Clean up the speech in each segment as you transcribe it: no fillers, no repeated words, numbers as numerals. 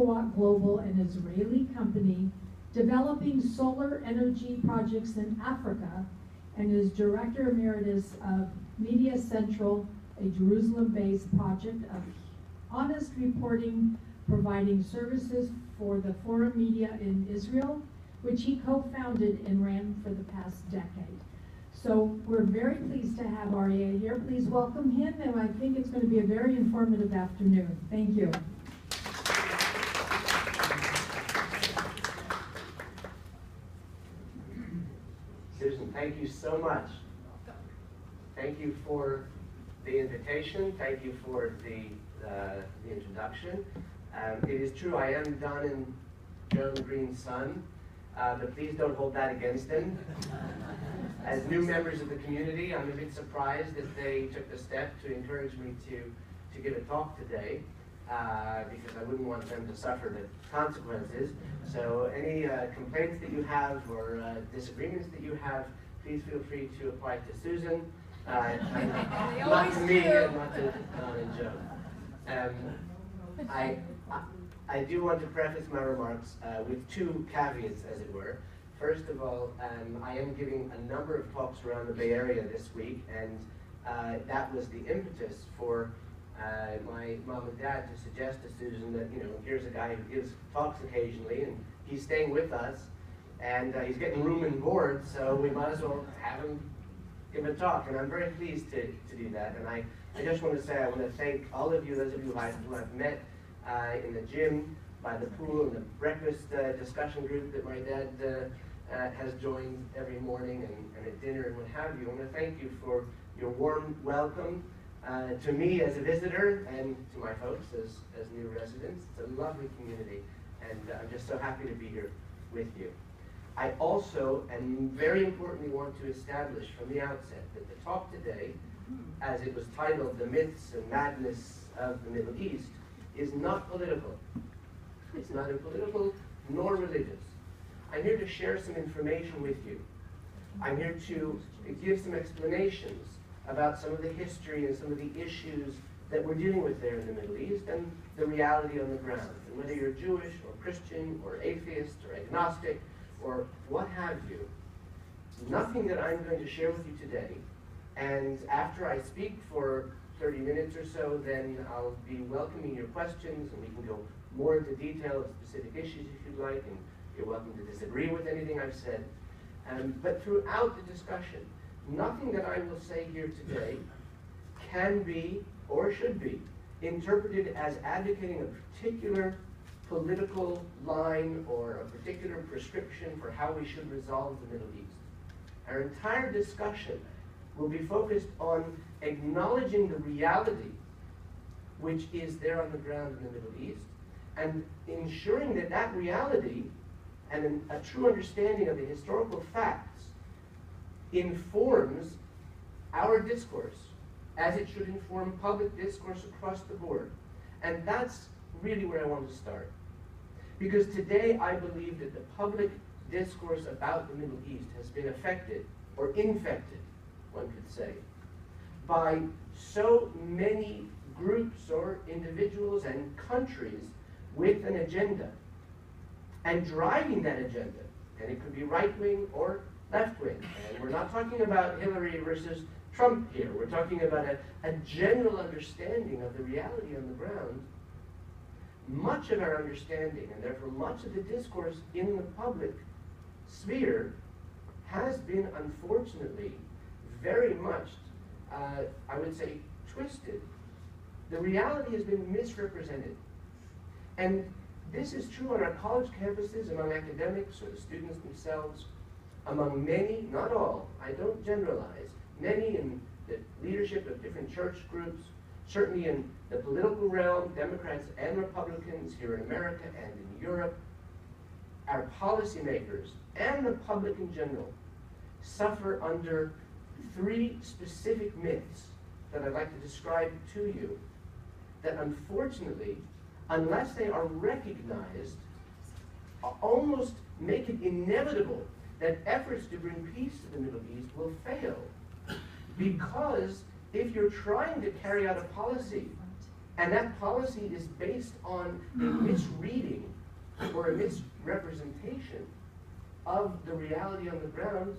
Megawatt Global, an Israeli company developing solar energy projects in Africa, and is Director Emeritus of Media Central, a Jerusalem-based project of honest reporting, providing services for the foreign media in Israel, which he co-founded and ran for the past decade. So we're very pleased to have Aryeh here. Please welcome him, and I think it's going to be a very informative afternoon. Thank you. Susan, thank you so much. Thank you for the invitation. Thank you for the introduction. It is true, I am Don and Joan Green's son, but please don't hold that against him. As new members of the community, I'm a bit surprised that they took the step to encourage me to give a talk today, because I wouldn't want them to suffer the consequences. So any complaints that you have or disagreements that you have, please feel free to apply to Susan, not to me and not to Don and Joe. I do want to preface my remarks with two caveats, as it were. First of all, I am giving a number of talks around the Bay Area this week, and that was the impetus for my mom and dad to suggest to Susan that, you know, here's a guy who gives talks occasionally, and he's staying with us, and he's getting room and board, so we might as well have him give a talk. And I'm very pleased to do that. And I just want to say I want to thank all of you, those of you who I've met in the gym, by the pool, and the breakfast discussion group that my dad has joined every morning, and at dinner and what have you. I want to thank you for your warm welcome to me as a visitor, and to my folks as new residents. It's a lovely community, and I'm just so happy to be here with you. I also, and very importantly, want to establish from the outset that the talk today, as it was titled, The Myths and Madness of the Middle East, is not political. It's neither political nor religious. I'm here to share some information with you. I'm here to give some explanations about some of the history and some of the issues that we're dealing with there in the Middle East and the reality on the ground. And whether you're Jewish or Christian or atheist or agnostic or what have you, nothing that I'm going to share with you today, and after I speak for 30 minutes or so, then I'll be welcoming your questions, and we can go more into detail of specific issues if you'd like, and you're welcome to disagree with anything I've said. But throughout the discussion, nothing that I will say here today can be or should be interpreted as advocating a particular political line or a particular prescription for how we should resolve the Middle East. Our entire discussion will be focused on acknowledging the reality which is there on the ground in the Middle East, and ensuring that that reality and a true understanding of the historical facts informs our discourse, as it should inform public discourse across the board. And that's really where I want to start. Because today I believe that the public discourse about the Middle East has been affected, or infected, one could say, by so many groups or individuals and countries with an agenda, and driving that agenda. And it could be right-wing or left-wing. And we're not talking about Hillary versus Trump here. We're talking about a general understanding of the reality on the ground. Much of our understanding, and therefore much of the discourse in the public sphere, has been, unfortunately, very much, I would say, twisted. The reality has been misrepresented. And this is true on our college campuses, among academics or the students themselves, among many, not all, I don't generalize, many in the leadership of different church groups, certainly in the political realm, Democrats and Republicans here in America and in Europe. Our policymakers and the public in general suffer under three specific myths that I'd like to describe to you, that unfortunately, unless they are recognized, almost make it inevitable that efforts to bring peace to the Middle East will fail. Because if you're trying to carry out a policy And that policy is based on a misreading or a misrepresentation of the reality on the ground,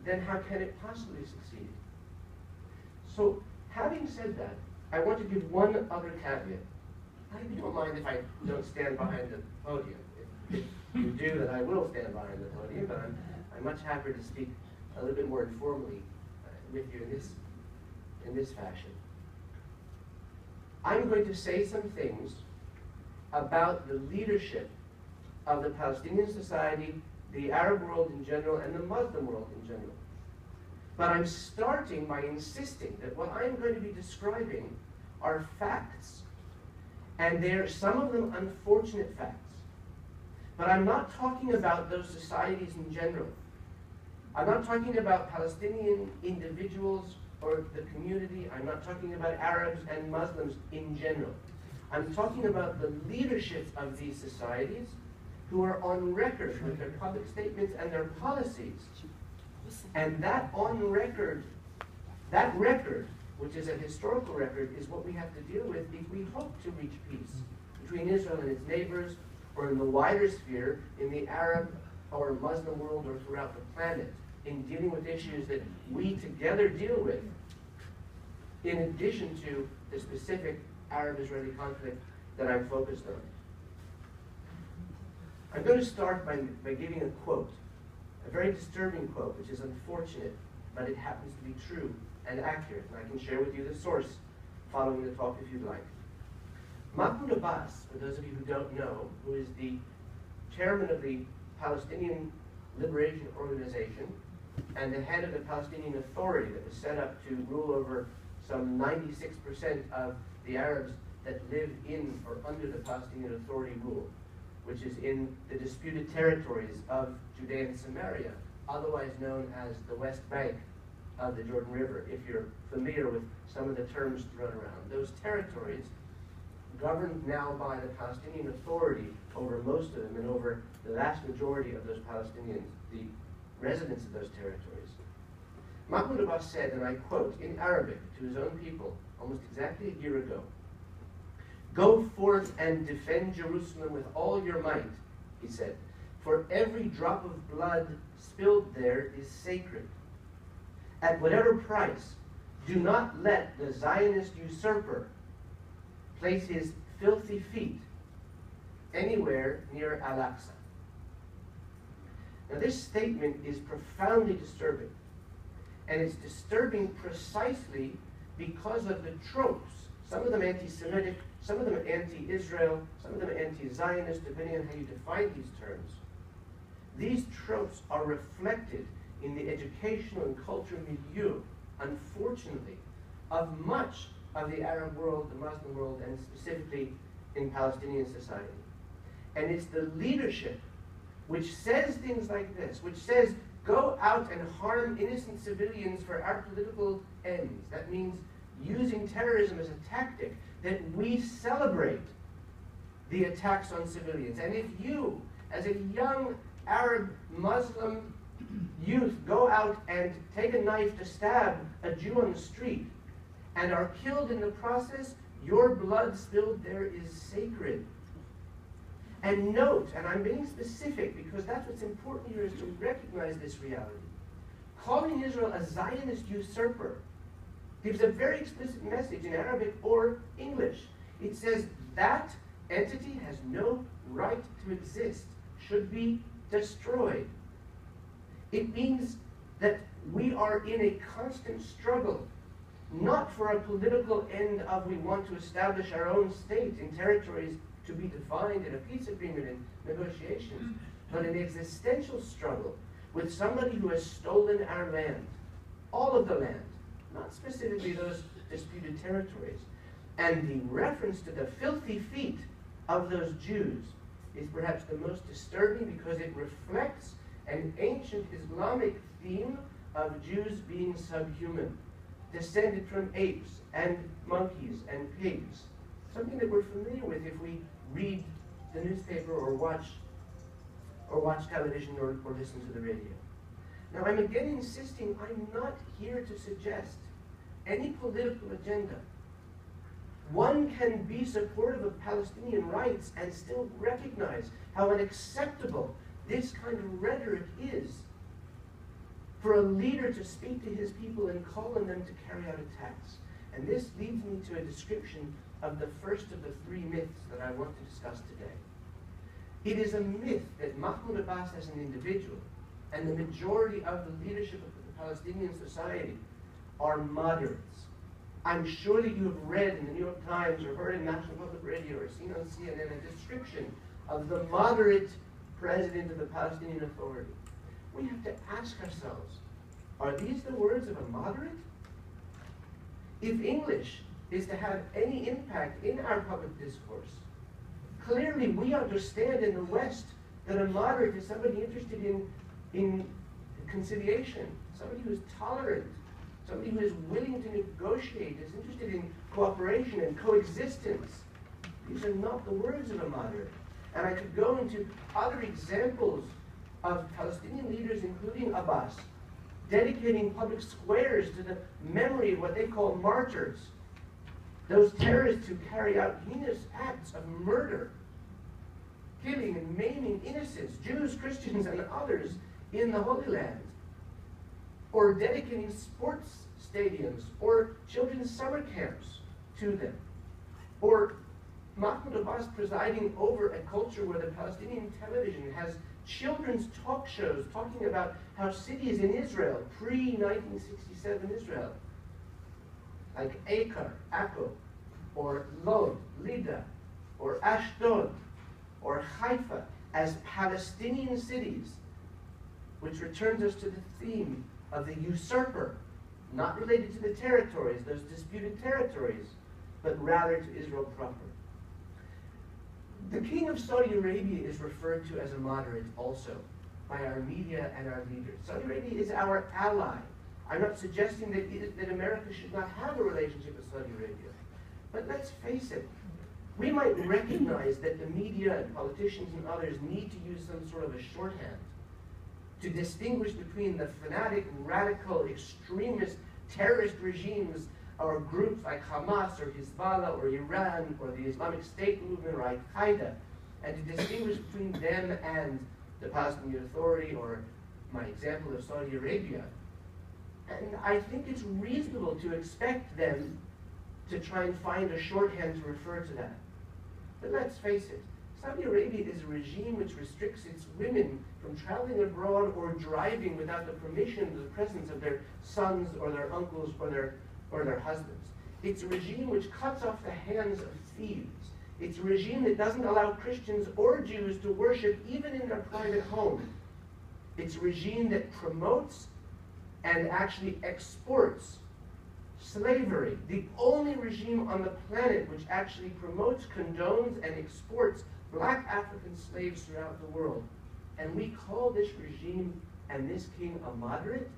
then how can it possibly succeed? So, having said that, I want to give one other caveat. I don't mind if I don't stand behind the podium. If you do, then I will stand behind the podium, but I'm much happier to speak a little bit more informally with you in this fashion. I'm going to say some things about the leadership of the Palestinian society, the Arab world in general, and the Muslim world in general. But I'm starting by insisting that what I'm going to be describing are facts, and they're some of them unfortunate facts. But I'm not talking about those societies in general. I'm not talking about Palestinian individuals or the community. I'm not talking about Arabs and Muslims in general. I'm talking about the leadership of these societies who are on record with their public statements and their policies. And that record, which is a historical record, is what we have to deal with if we hope to reach peace between Israel and its neighbors, or in the wider sphere, in the Arab or Muslim world, or throughout the planet, in dealing with issues that we together deal with, in addition to the specific Arab-Israeli conflict that I'm focused on. I'm going to start by giving a quote, a very disturbing quote, which is unfortunate, but it happens to be true and accurate, and I can share with you the source following the talk if you'd like. Mahmoud Abbas, for those of you who don't know, who is the chairman of the Palestinian Liberation Organization and the head of the Palestinian Authority that was set up to rule over some 96% of the Arabs that live in or under the Palestinian Authority rule, which is in the disputed territories of Judea and Samaria, otherwise known as the West Bank of the Jordan River, if you're familiar with some of the terms thrown around. Those territories, governed now by the Palestinian Authority over most of them and over the vast majority of those Palestinians, the residents of those territories. Mahmoud Abbas said, and I quote in Arabic to his own people almost exactly a year ago, "Go forth and defend Jerusalem with all your might," he said, "for every drop of blood spilled there is sacred. At whatever price, do not let the Zionist usurper place his filthy feet anywhere near Al-Aqsa." Now, this statement is profoundly disturbing. And it's disturbing precisely because of the tropes, some of them anti-Semitic, some of them anti-Israel, some of them anti-Zionist, depending on how you define these terms. These tropes are reflected in the educational and cultural milieu, unfortunately, of much of the Arab world, the Muslim world, and specifically in Palestinian society. And it's the leadership which says things like this, which says, go out and harm innocent civilians for our political ends. That means using terrorism as a tactic, that we celebrate the attacks on civilians. And if you, as a young Arab Muslim youth, go out and take a knife to stab a Jew on the street and are killed in the process, your blood spilled there is sacred. And note, and I'm being specific because that's what's important here, is to recognize this reality. Calling Israel a Zionist usurper gives a very explicit message in Arabic or English. It says that entity has no right to exist, should be destroyed. It means that we are in a constant struggle, not for a political end of we want to establish our own state in territories to be defined in a peace agreement and negotiations, but an existential struggle with somebody who has stolen our land, all of the land, not specifically those disputed territories. And the reference to the filthy feet of those Jews is perhaps the most disturbing because it reflects an ancient Islamic theme of Jews being subhuman, descended from apes and monkeys and pigs, something that we're familiar with if we read the newspaper or watch television or listen to the radio. Now, I'm again insisting I'm not here to suggest any political agenda. One can be supportive of Palestinian rights and still recognize how unacceptable this kind of rhetoric is for a leader to speak to his people and call on them to carry out attacks. And this leads me to a description of the first of the three myths that I want to discuss today. It is a myth that Mahmoud Abbas as an individual and the majority of the leadership of the Palestinian society are moderates. I'm sure that you have read in the New York Times or heard in National Public Radio or seen on CNN a description of the moderate president of the Palestinian Authority. We have to ask ourselves, are these the words of a moderate? If English is to have any impact in our public discourse, clearly we understand in the West that a moderate is somebody interested in conciliation, somebody who is tolerant, somebody who is willing to negotiate, is interested in cooperation and coexistence. These are not the words of a moderate. And I could go into other examples of Palestinian leaders, including Abbas, dedicating public squares to the memory of what they call martyrs, those terrorists who carry out heinous acts of murder, killing and maiming innocents, Jews, Christians, and others in the Holy Land, or dedicating sports stadiums or children's summer camps to them, or Mahmoud Abbas presiding over a culture where the Palestinian television has children's talk shows talking about how cities in Israel, pre-1967 Israel, like Akko, or Lod, Lida, or Ashdod, or Haifa, as Palestinian cities, which returns us to the theme of the usurper, not related to the territories, those disputed territories, but rather to Israel proper. The king of Saudi Arabia is referred to as a moderate also by our media and our leaders. Saudi Arabia is our ally. I'm not suggesting that America should not have a relationship with Saudi Arabia. But let's face it, we might recognize that the media and politicians and others need to use some sort of a shorthand to distinguish between the fanatic, radical, extremist, terrorist regimes or groups like Hamas or Hezbollah or Iran or the Islamic State movement or Al-Qaeda, and to distinguish between them and the Palestinian Authority or my example of Saudi Arabia. And I think it's reasonable to expect them to try and find a shorthand to refer to that. But let's face it, Saudi Arabia is a regime which restricts its women from traveling abroad or driving without the permission or the presence of their sons or their uncles or their husbands. It's a regime which cuts off the hands of thieves. It's a regime that doesn't allow Christians or Jews to worship even in their private home. It's a regime that promotes and actually exports slavery, the only regime on the planet which actually promotes, condones, and exports black African slaves throughout the world. And we call this regime and this king a moderate?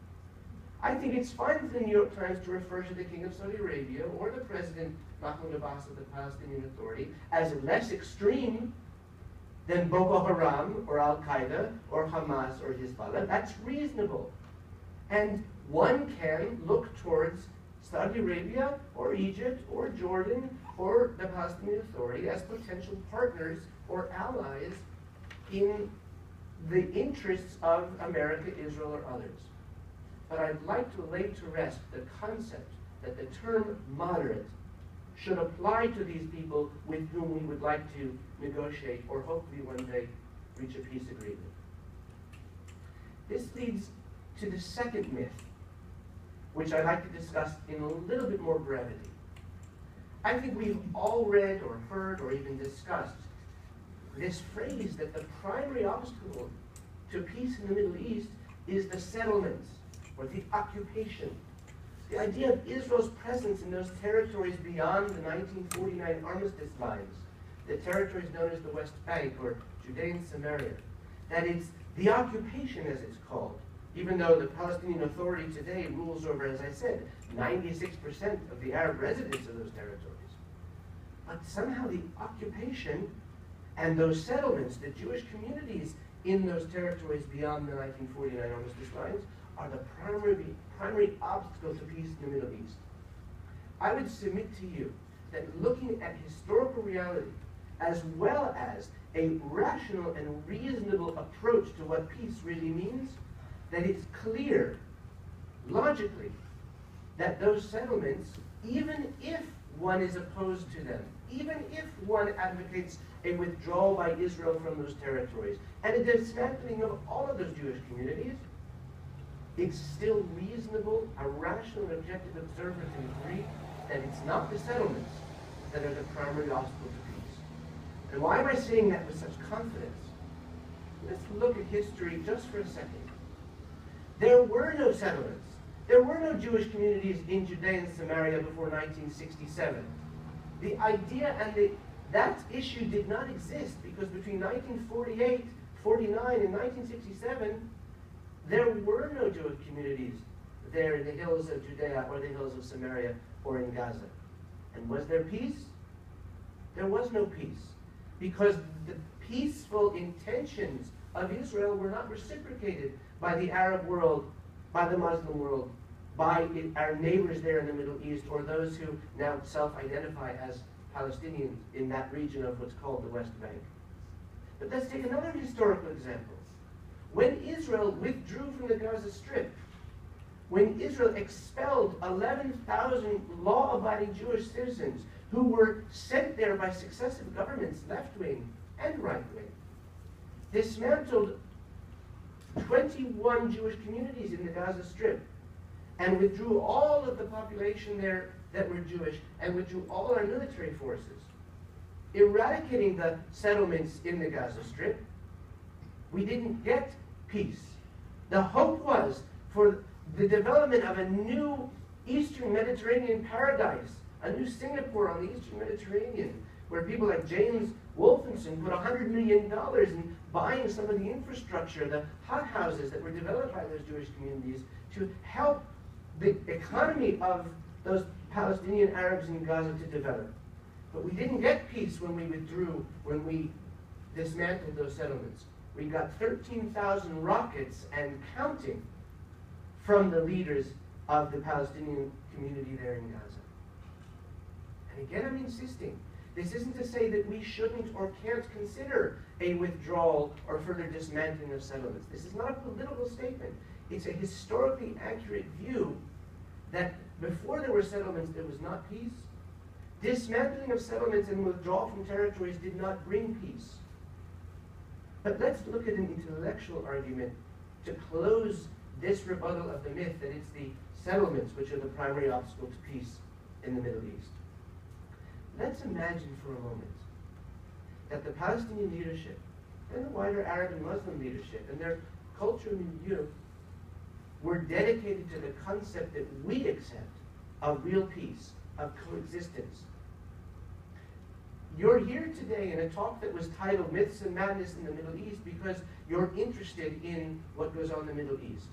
I think it's fine for the New York Times to refer to the king of Saudi Arabia or the president Mahmoud Abbas of the Palestinian Authority as less extreme than Boko Haram or Al-Qaeda or Hamas or Hezbollah. That's reasonable. And one can look towards Saudi Arabia or Egypt or Jordan or the Palestinian Authority as potential partners or allies in the interests of America, Israel, or others. But I'd like to lay to rest the concept that the term moderate should apply to these people with whom we would like to negotiate or hopefully one day reach a peace agreement. This leads to the second myth, which I'd like to discuss in a little bit more brevity. I think we've all read or heard or even discussed this phrase that the primary obstacle to peace in the Middle East is the settlements or the occupation. The idea of Israel's presence in those territories beyond the 1949 armistice lines, the territories known as the West Bank or Judea and Samaria, that it's the occupation as it's called, even though the Palestinian Authority today rules over, as I said, 96% of the Arab residents of those territories. But somehow the occupation and those settlements, the Jewish communities in those territories beyond the 1949 armistice lines, are the primary obstacle to peace in the Middle East. I would submit to you that looking at historical reality, as well as a rational and reasonable approach to what peace really means, that it's clear, logically, that those settlements, even if one is opposed to them, even if one advocates a withdrawal by Israel from those territories, and a dismantling of all of those Jewish communities, it's still reasonable, a rational and objective observer to agree that it's not the settlements that are the primary obstacle to peace. And why am I saying that with such confidence? Let's look at history just for a second. There were no settlements. There were no Jewish communities in Judea and Samaria before 1967. The idea and that issue did not exist because between 1948, 49, and 1967, there were no Jewish communities there in the hills of Judea or the hills of Samaria or in Gaza. And was there peace? There was no peace because the peaceful intentions of Israel were not reciprocated by the Arab world, by the Muslim world, by our neighbors there in the Middle East, or those who now self-identify as Palestinians in that region of what's called the West Bank. But let's take another historical example. When Israel withdrew from the Gaza Strip, when Israel expelled 11,000 law-abiding Jewish citizens who were sent there by successive governments, left-wing and right-wing, dismantled 21 Jewish communities in the Gaza Strip, and withdrew all of the population there that were Jewish, and withdrew all our military forces, eradicating the settlements in the Gaza Strip, we didn't get peace. The hope was for the development of a new Eastern Mediterranean paradise, a new Singapore on the Eastern Mediterranean, where people like James Wolfenson put $100 million in buying some of the infrastructure, the hothouses that were developed by those Jewish communities to help the economy of those Palestinian Arabs in Gaza to develop. But we didn't get peace when we withdrew, when we dismantled those settlements. We got 13,000 rockets and counting from the leaders of the Palestinian community there in Gaza. And again, I'm insisting, this isn't to say that we shouldn't or can't consider a withdrawal or further dismantling of settlements. This is not a political statement. It's a historically accurate view that before there were settlements, there was not peace. Dismantling of settlements and withdrawal from territories did not bring peace. But let's look at an intellectual argument to close this rebuttal of the myth that it's the settlements which are the primary obstacle to peace in the Middle East. Let's imagine for a moment that the Palestinian leadership and the wider Arab and Muslim leadership and their cultural milieu were dedicated to the concept that we accept of real peace, of coexistence. You're here today in a talk that was titled Myths and Madness in the Middle East because you're interested in what goes on in the Middle East.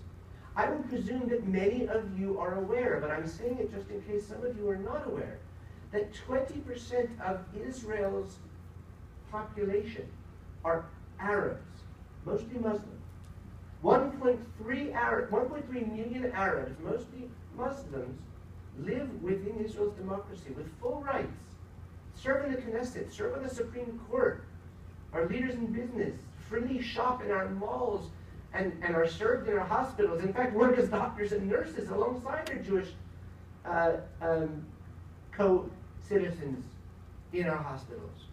I would presume that many of you are aware, but I'm saying it just in case some of you are not aware, that 20% of Israel's population are Arabs, mostly Muslim. 1.3 million Arabs, mostly Muslims, live within Israel's democracy with full rights, serve in the Knesset, serve on the Supreme Court, are leaders in business, freely shop in our malls, and are served in our hospitals. In fact, work as doctors and nurses alongside their Jewish co-citizens in our hospitals.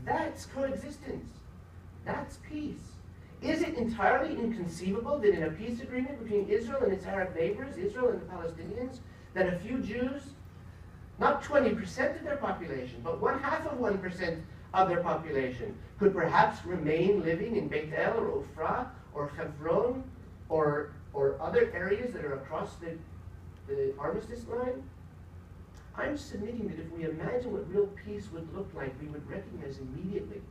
That's coexistence. That's peace. Is it entirely inconceivable that in a peace agreement between Israel and its Arab neighbors, Israel and the Palestinians, that a few Jews, not 20% of their population, but 1/2% of their population, could perhaps remain living in Beit El or Ofra or Hebron or other areas that are across the armistice line? I'm submitting that if we imagine what real peace would look like, we would recognize immediately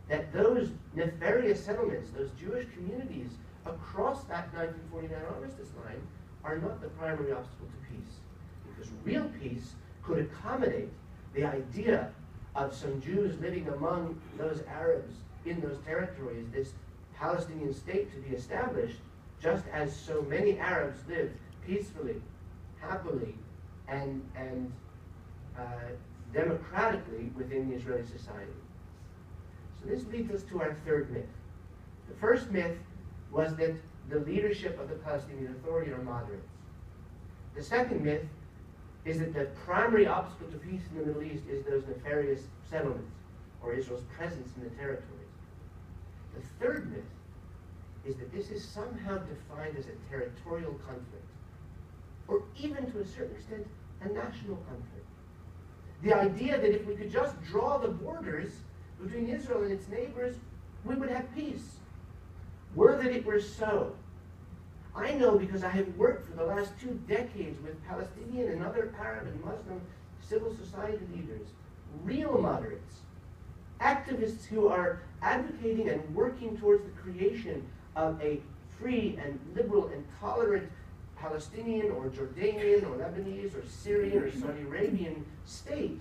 that those nefarious settlements, those Jewish communities across that 1949 armistice line are not the primary obstacle to peace. Because real peace could accommodate the idea of some Jews living among those Arabs in those territories, this Palestinian state to be established, just as so many Arabs lived peacefully, happily, and democratically within the Israeli society. So this leads us to our third myth. The first myth was that the leadership of the Palestinian Authority are moderates. The second myth is that the primary obstacle to peace in the Middle East is those nefarious settlements, or Israel's presence in the territories. The third myth is that this is somehow defined as a territorial conflict, or even to a certain extent, a national conflict. The idea that if we could just draw the borders between Israel and its neighbors, we would have peace. Were that it were so. I know because I have worked for the last 2 decades with Palestinian and other Arab and Muslim civil society leaders, real moderates, activists who are advocating and working towards the creation of a free and liberal and tolerant Palestinian or Jordanian or Lebanese or Syrian or Saudi Arabian state.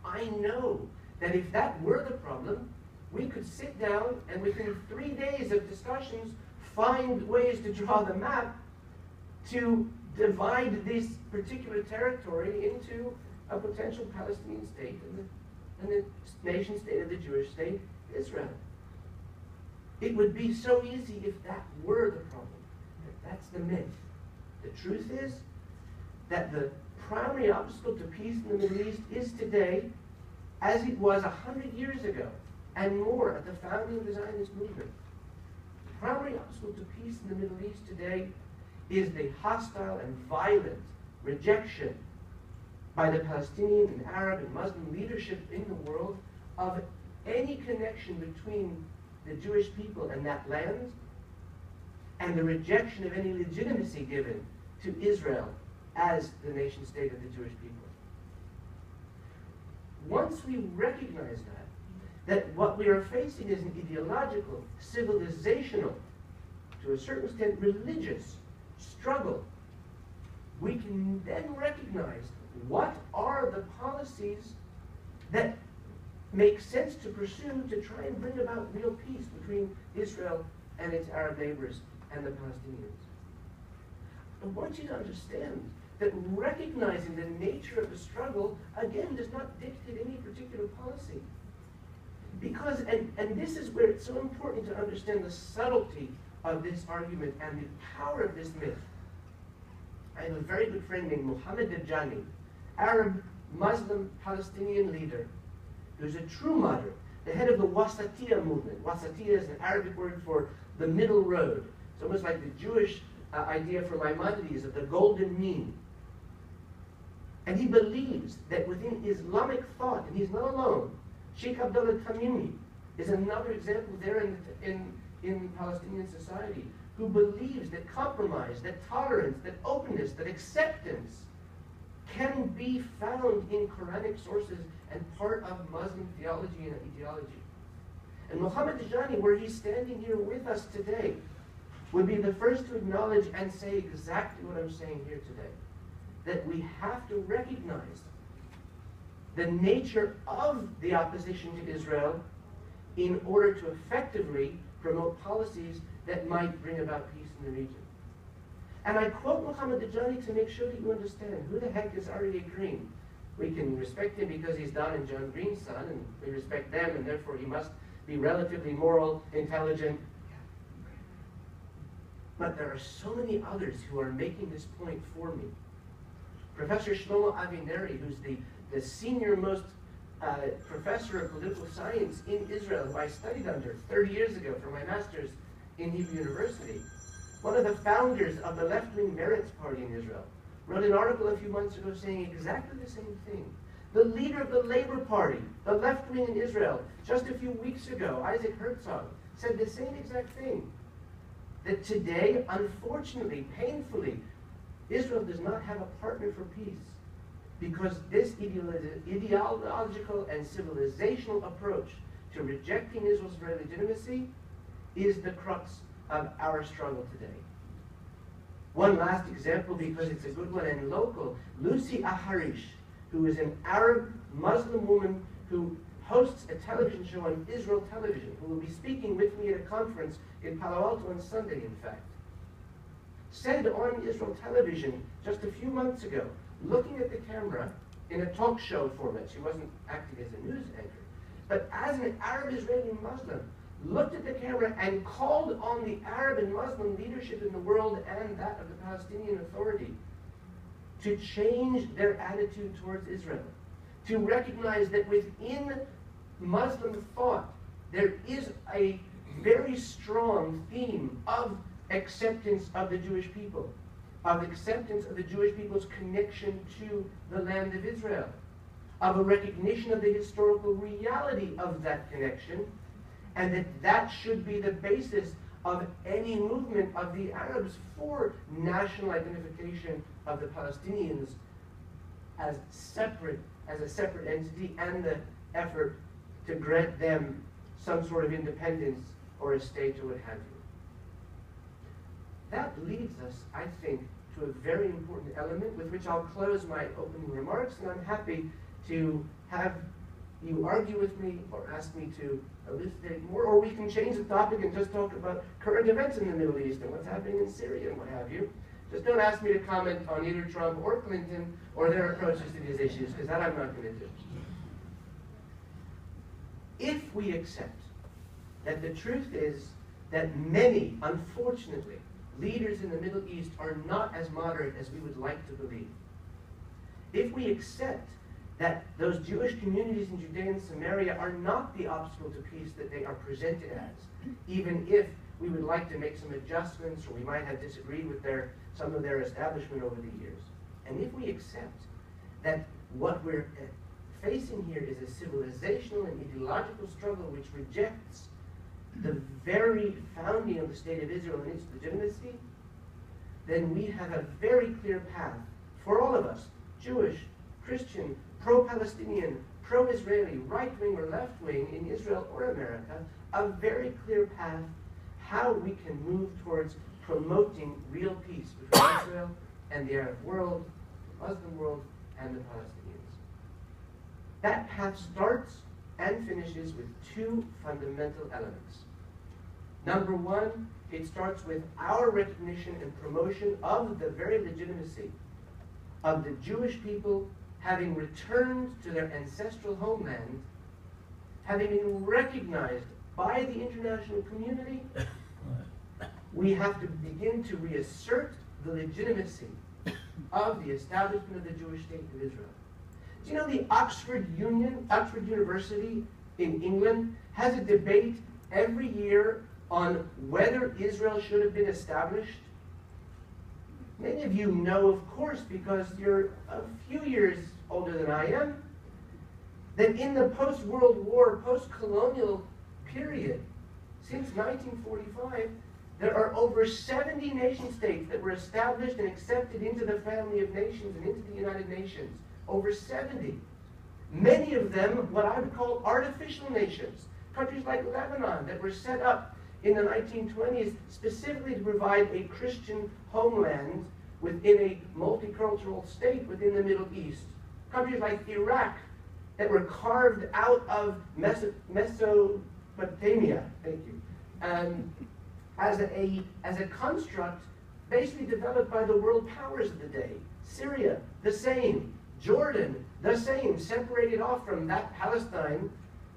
I know that if that were the problem, we could sit down and within 3 days of discussions find ways to draw the map to divide this particular territory into a potential Palestinian state and the nation state of the Jewish state, Israel. It would be so easy if that were the problem. That's the myth. The truth is that the primary obstacle to peace in the Middle East is today as it was 100 years ago and more at the founding of the Zionist movement. The primary obstacle to peace in the Middle East today is the hostile and violent rejection by the Palestinian and Arab and Muslim leadership in the world of any connection between the Jewish people and that land, and the rejection of any legitimacy given to Israel as the nation state of the Jewish people. Once we recognize that what we are facing is an ideological, civilizational, to a certain extent religious struggle, we can then recognize what are the policies that make sense to pursue to try and bring about real peace between Israel and its Arab neighbors and the Palestinians. I want you to understand that recognizing the nature of the struggle, again, does not dictate any particular policy. Because, and this is where it's so important to understand the subtlety of this argument and the power of this myth. I have a very good friend named Mohammed Dajjani, Arab, Muslim, Palestinian leader, who's a true moderate, the head of the Wasatiyah movement. Wasatiyah is an Arabic word for the middle road. It's almost like the Jewish idea for Maimonides of the golden mean. And he believes that within Islamic thought, and he's not alone, Sheikh Abdullah Tamimi is another example there in Palestinian society, who believes that compromise, that tolerance, that openness, that acceptance can be found in Quranic sources and part of Muslim theology and ideology. And Mohammed Dajjani, where he's standing here with us today, would be the first to acknowledge and say exactly what I'm saying here today. That we have to recognize the nature of the opposition to Israel in order to effectively promote policies that might bring about peace in the region. And I quote Mohammed Dajjani to make sure that you understand who the heck is Aryeh Green. We can respect him because he's Don and John Green's son, and we respect them, and therefore he must be relatively moral, intelligent. But there are so many others who are making this point for me. Professor Shlomo Avineri, who's the senior most professor of political science in Israel, who I studied under 30 years ago for my master's in Hebrew University, one of the founders of the left-wing Meretz party in Israel, wrote an article a few months ago saying exactly the same thing. The leader of the Labor Party, the left wing in Israel, just a few weeks ago, Isaac Herzog, said the same exact thing. That today, unfortunately, painfully, Israel does not have a partner for peace because this ideological and civilizational approach to rejecting Israel's very legitimacy is the crux of our struggle today. One last example, because it's a good one and local. Lucy Aharish, who is an Arab Muslim woman who hosts a television show on Israel television, who will be speaking with me at a conference in Palo Alto on Sunday, in fact, said on Israel television just a few months ago, looking at the camera in a talk show format. She wasn't acting as a news anchor. But as an Arab Israeli Muslim, looked at the camera and called on the Arab and Muslim leadership in the world and that of the Palestinian Authority to change their attitude towards Israel, to recognize that within Muslim thought there is a very strong theme of acceptance of the Jewish people, of acceptance of the Jewish people's connection to the land of Israel, of a recognition of the historical reality of that connection, and that that should be the basis of any movement of the Arabs for national identification of the Palestinians as a separate entity, and the effort to grant them some sort of independence or a state or what have you. That leads us, I think, to a very important element with which I'll close my opening remarks, and I'm happy to have you argue with me or ask me to elucidate more, or we can change the topic and just talk about current events in the Middle East and what's happening in Syria and what have you. Just don't ask me to comment on either Trump or Clinton or their approaches to these issues, because that I'm not going to do. If we accept that the truth is that many, unfortunately, leaders in the Middle East are not as moderate as we would like to believe, if we accept that those Jewish communities in Judea and Samaria are not the obstacle to peace that they are presented as, even if we would like to make some adjustments, or we might have disagreed with some of their establishment over the years, and if we accept that what we're facing here is a civilizational and ideological struggle which rejects the very founding of the State of Israel and its legitimacy, then we have a very clear path for all of us, Jewish, Christian, pro-Palestinian, pro-Israeli, right-wing or left-wing in Israel or America, a very clear path how we can move towards promoting real peace between Israel and the Arab world, the Muslim world, and the Palestinians. That path starts and finishes with two fundamental elements. Number one, it starts with our recognition and promotion of the very legitimacy of the Jewish people having returned to their ancestral homeland, having been recognized by the international community. We have to begin to reassert the legitimacy of the establishment of the Jewish state of Israel. Do you know the Oxford University in England has a debate every year on whether Israel should have been established? Many of you know, of course, because you're a few years older than I am, that in the post-World War, post-colonial period, since 1945, there are over 70 nation-states that were established and accepted into the family of nations and into the United Nations. Over 70. Many of them, what I would call artificial nations. Countries like Lebanon that were set up in the 1920s specifically to provide a Christian homeland within a multicultural state within the Middle East. Countries like Iraq that were carved out of Mesopotamia, thank you, as a construct basically developed by the world powers of the day. Syria, the same. Jordan, the same, separated off from that Palestine,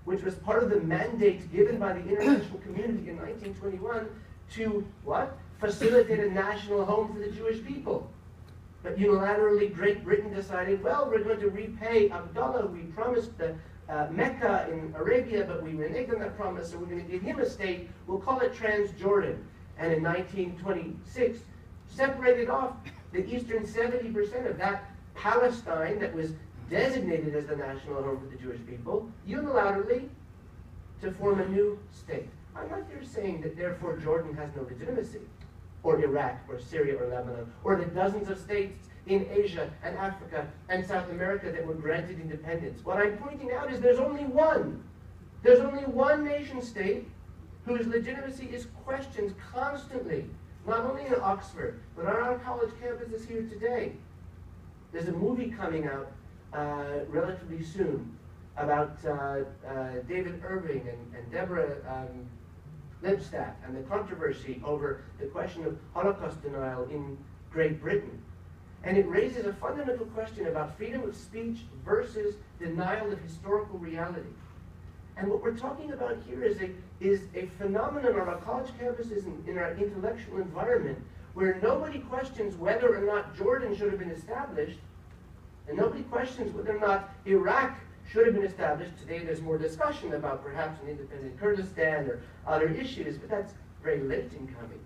which was part of the mandate given by the international community in 1921 to, what? Facilitate a national home for the Jewish people. But unilaterally, Great Britain decided, well, we're going to repay Abdullah. We promised Mecca in Arabia, but we reneged on that promise, so we're going to give him a state. We'll call it Transjordan. And in 1926, separated off the eastern 70% of that Palestine that was designated as the national home for the Jewish people, unilaterally, to form a new state. I'm not here saying that therefore Jordan has no legitimacy, or Iraq, or Syria, or Lebanon, or the dozens of states in Asia and Africa and South America that were granted independence. What I'm pointing out is there's only one. There's only one nation state whose legitimacy is questioned constantly, not only in Oxford, but on our college campuses here today. There's a movie coming out relatively soon about David Irving and Deborah Lipstadt and the controversy over the question of Holocaust denial in Great Britain. And it raises a fundamental question about freedom of speech versus denial of historical reality. And what we're talking about here is a phenomenon on our college campuses and in our intellectual environment where nobody questions whether or not Jordan should have been established, and nobody questions whether or not Iraq should have been established. Today there's more discussion about perhaps an independent Kurdistan or other issues, but that's very late in coming.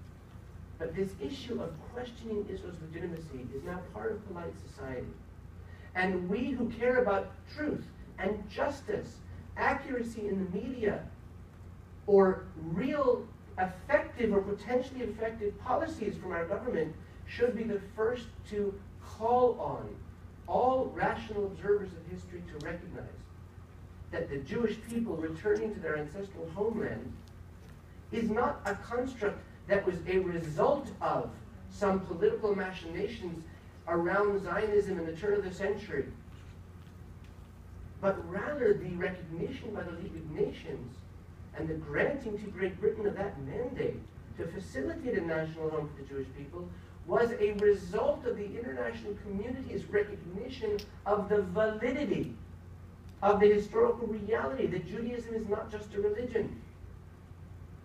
But this issue of questioning Israel's legitimacy is now part of polite society. And we who care about truth and justice, accuracy in the media, or real effective or potentially effective policies from our government should be the first to call on all rational observers of history to recognize that the Jewish people returning to their ancestral homeland is not a construct that was a result of some political machinations around Zionism in the turn of the century, but rather the recognition by the League of Nations and the granting to Great Britain of that mandate to facilitate a national home for the Jewish people was a result of the international community's recognition of the validity of the historical reality that Judaism is not just a religion.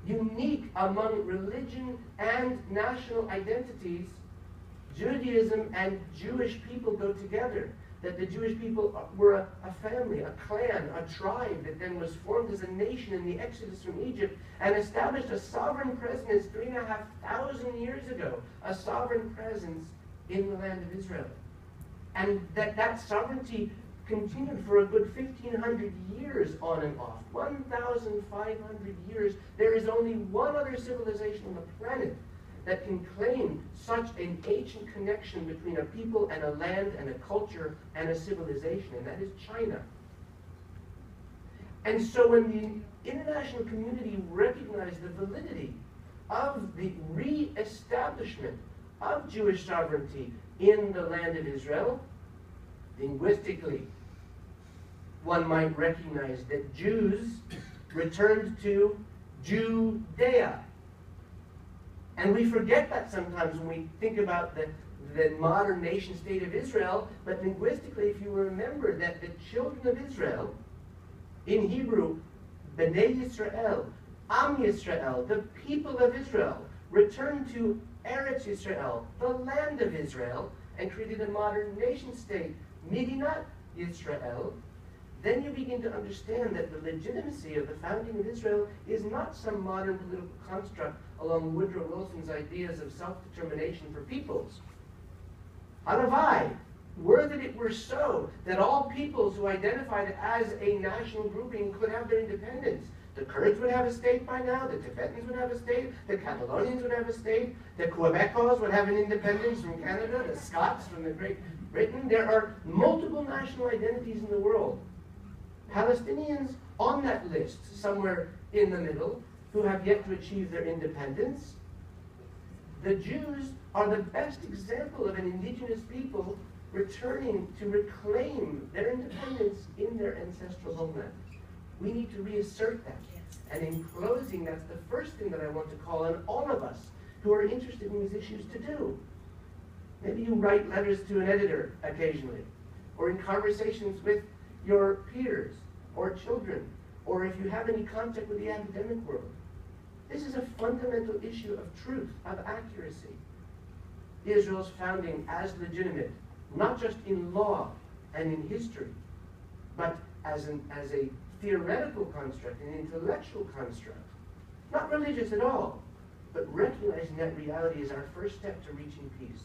Unique among religion and national identities, Judaism and Jewish people go together. That the Jewish people were a family, a clan, a tribe that then was formed as a nation in the Exodus from Egypt and established a sovereign presence 3,500 years ago, a sovereign presence in the land of Israel. And that sovereignty continued for a good 1,500 years on and off. 1,500 years. There is only one other civilization on the planet that can claim such an ancient connection between a people and a land and a culture and a civilization, and that is China. And so when the international community recognized the validity of the re-establishment of Jewish sovereignty in the land of Israel, linguistically, one might recognize that Jews returned to Judea. And we forget that sometimes when we think about the modern nation state of Israel, but linguistically, if you remember that the children of Israel, in Hebrew, Bnei Yisrael, Am Yisrael, the people of Israel, returned to Eretz Yisrael, the land of Israel, and created a modern nation state, Medinat Yisrael, then you begin to understand that the legitimacy of the founding of Israel is not some modern political construct along Woodrow Wilson's ideas of self-determination for peoples. Halavai, were that it were so, that all peoples who identified as a national grouping could have their independence. The Kurds would have a state by now, the Tibetans would have a state, the Catalonians would have a state, the Quebecers would have an independence from Canada, the Scots from the Great Britain. There are multiple national identities in the world. Palestinians on that list, somewhere in the middle, who have yet to achieve their independence. The Jews are the best example of an indigenous people returning to reclaim their independence in their ancestral homeland. We need to reassert that. And in closing, that's the first thing that I want to call on all of us who are interested in these issues to do. Maybe you write letters to an editor occasionally, or in conversations with your peers or children, or if you have any contact with the academic world. This is a fundamental issue of truth, of accuracy. Israel's founding as legitimate, not just in law and in history, but as a theoretical construct, an intellectual construct, not religious at all, but recognizing that reality is our first step to reaching peace.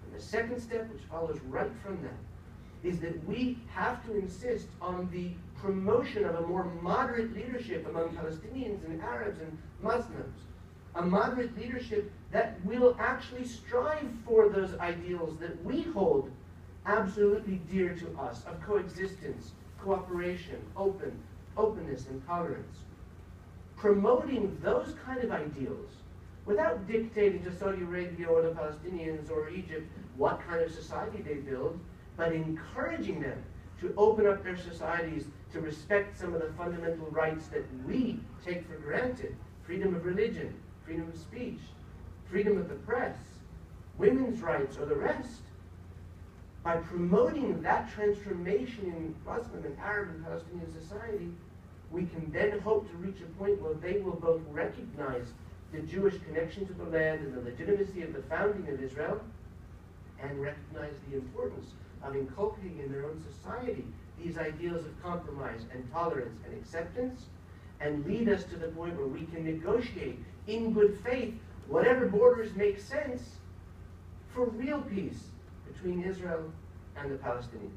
And the second step, which follows right from that, is that we have to insist on the promotion of a more moderate leadership among Palestinians and Arabs and Muslims. A moderate leadership that will actually strive for those ideals that we hold absolutely dear to us, of coexistence, cooperation, openness, and tolerance. Promoting those kind of ideals without dictating to Saudi Arabia or the Palestinians or Egypt what kind of society they build, but encouraging them to open up their societies to respect some of the fundamental rights that we take for granted. Freedom of religion, freedom of speech, freedom of the press, women's rights, or the rest. by promoting that transformation in Muslim and Arab and Palestinian society, we can then hope to reach a point where they will both recognize the Jewish connection to the land and the legitimacy of the founding of Israel, and recognize the importance of inculcating in their own society these ideals of compromise and tolerance and acceptance, and lead us to the point where we can negotiate in good faith whatever borders make sense for real peace between Israel and the Palestinians.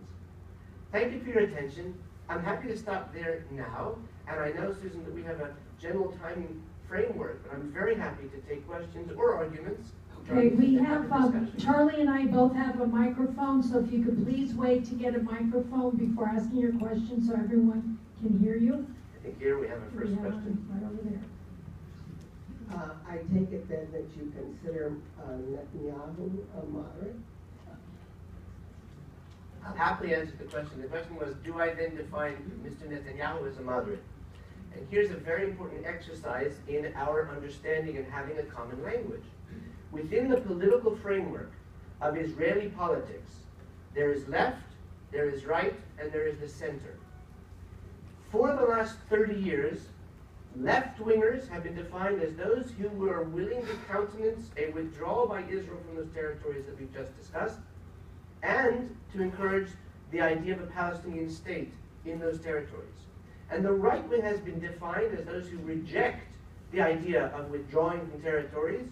Thank you for your attention. I'm happy to stop there now, and I know, Susan, that we have a general time framework, but I'm very happy to take questions or arguments. Okay, we have, Charlie and I both have a microphone, so if you could please wait to get a microphone before asking your question so everyone can hear you. I think here we have a first question. Right over there. I take it then that you consider Netanyahu a moderate? I'll happily answer the question. The question was, do I then define Mr. Netanyahu as a moderate? And here's a very important exercise in our understanding and having a common language. Within the political framework of Israeli politics, there is left, there is right, and there is the center. For the last 30 years, left-wingers have been defined as those who were willing to countenance a withdrawal by Israel from those territories that we've just discussed, and to encourage the idea of a Palestinian state in those territories. And the right wing has been defined as those who reject the idea of withdrawing from territories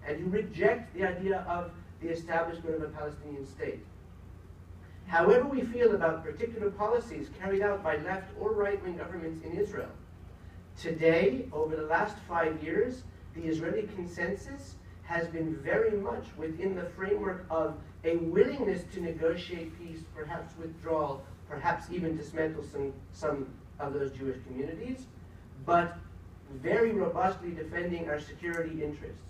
and who reject the idea of the establishment of a Palestinian state. However we feel about particular policies carried out by left or right-wing governments in Israel, today, over the last 5 years, the Israeli consensus has been very much within the framework of a willingness to negotiate peace, perhaps withdrawal, perhaps even dismantle some of those Jewish communities, but very robustly defending our security interests.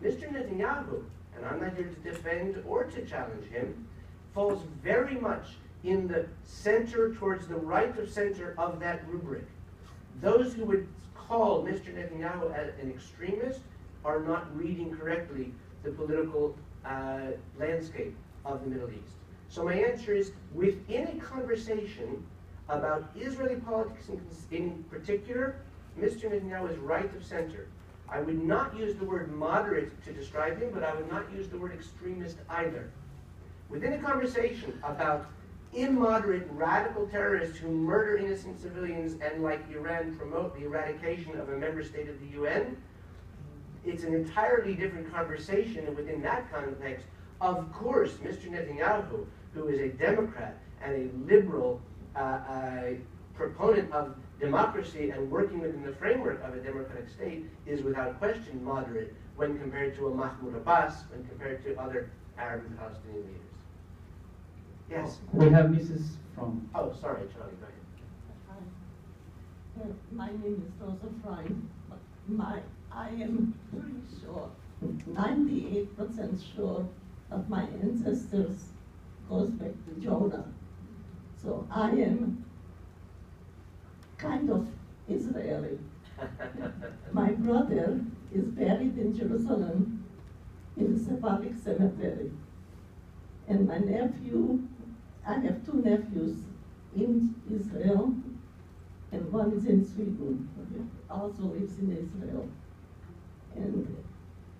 Mr. Netanyahu, and I'm not here to defend or to challenge him, falls very much in the center, towards the right of center of that rubric. Those who would call Mr. Netanyahu an extremist are not reading correctly the political landscape of the Middle East. So my answer is, within a conversation about Israeli politics in particular, Mr. Netanyahu is right of center. I would not use the word moderate to describe him, but I would not use the word extremist either. Within a conversation about immoderate radical terrorists who murder innocent civilians and, like Iran, promote the eradication of a member state of the UN, it's an entirely different conversation. And within that context, of course, Mr. Netanyahu, who is a Democrat and a liberal proponent of democracy and working within the framework of a democratic state, is without question moderate when compared to a Mahmoud Abbas, when compared to other Arab and Palestinian leaders. Yes? We have Mrs. from... Oh, sorry, Charlie, go ahead. My name is Rosa Fry. I am pretty sure, 98% sure of my ancestors goes back to Jonah. So I am kind of Israeli. My brother is buried in Jerusalem in the Sephardic cemetery. And my nephew, I have 2 nephews in Israel, and one is in Sweden, also lives in Israel. And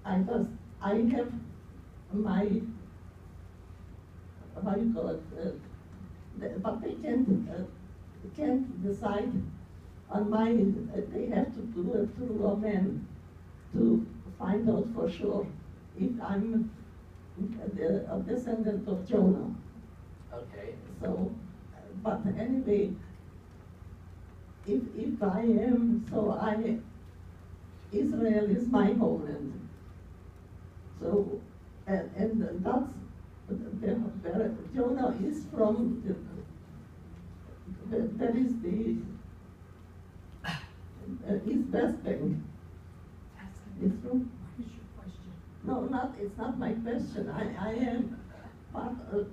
I have my, how you call it, but they can't decide on my, they have to do it through a man to find out for sure if I'm a descendant of Jonah. Okay. So, but anyway, if I am, Israel is my homeland. So, and that's, where Jonah is from, that is the East West Bank. It's from, no, it's not my question. I am part of,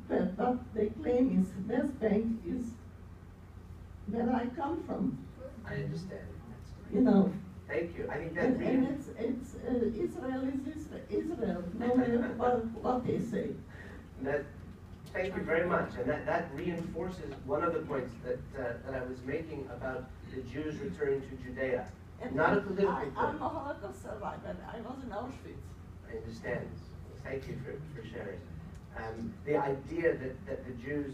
but they claim is West Bank is where I come from. I understand. You know. Thank you. I think that and it's Israel is Israel, no matter what they say. That Thank you very much, and that reinforces one of the points that I was making about the Jews returning to Judea. And Not a political I'm point. a Holocaust survivor. I was in Auschwitz. I understand. Thank you for sharing. The idea that the Jews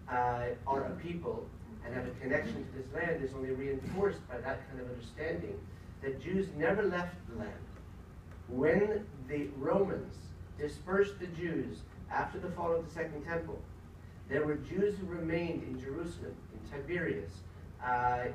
are a people and have a connection to this land is only reinforced by that kind of understanding that Jews never left the land. When the Romans dispersed the Jews after the fall of the Second Temple, there were Jews who remained in Jerusalem, in Tiberias,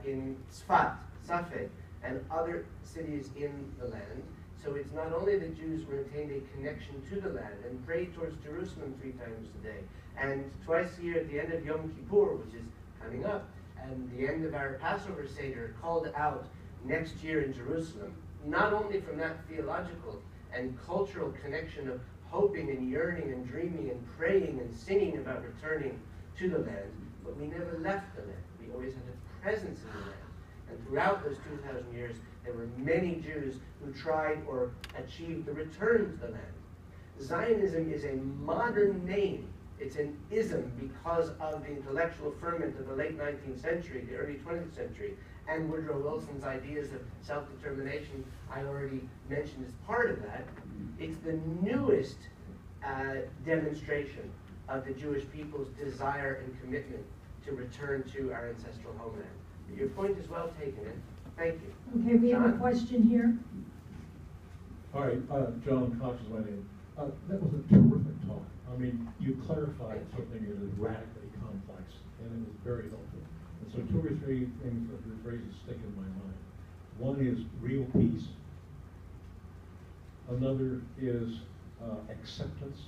in Sfat, Safed, and other cities in the land. So it's not only that Jews maintained a connection to the land and prayed towards Jerusalem 3 times a day, and twice a year at the end of Yom Kippur, which is coming up, and the end of our Passover Seder, called out next year in Jerusalem, not only from that theological and cultural connection of hoping and yearning and dreaming and praying and singing about returning to the land, but we never left the land. We always had a presence in the land. And throughout those 2,000 years, there were many Jews who tried or achieved the return to the land. Zionism is a modern name. It's an ism because of the intellectual ferment of the late 19th century, the early 20th century, and Woodrow Wilson's ideas of self-determination I already mentioned as part of that. It's the newest demonstration of the Jewish people's desire and commitment to return to our ancestral homeland. Your point is well taken, and thank you. Okay, we have a John? question here. All right, John Cox is my name. That was a terrific talk. I mean, you clarified something that is radically complex, and it was very helpful. And so 2 or 3 things, the phrases stick in my mind. One is real peace. Another is acceptance.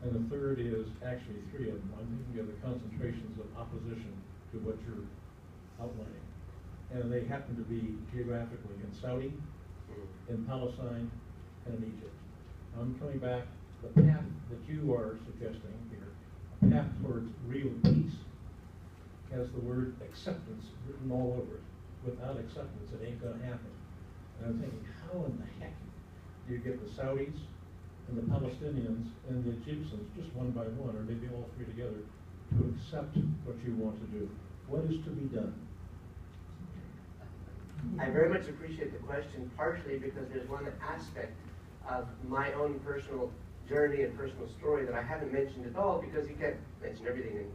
And the third is, actually 3 of them. I'm thinking of the concentrations of opposition to what you're outlining. And they happen to be geographically in Saudi, in Palestine, and in Egypt. I'm coming back, the path that you are suggesting here, a path towards real peace, has the word acceptance written all over it. Without acceptance, it ain't gonna happen. And I'm thinking, how in the heck do you get the Saudis and the Palestinians and the Egyptians, just one by one, or maybe all 3 together, to accept what you want to do? What is to be done? I very much appreciate the question, partially because there's one aspect of my own personal journey and personal story that I haven't mentioned at all, because you can't mention everything in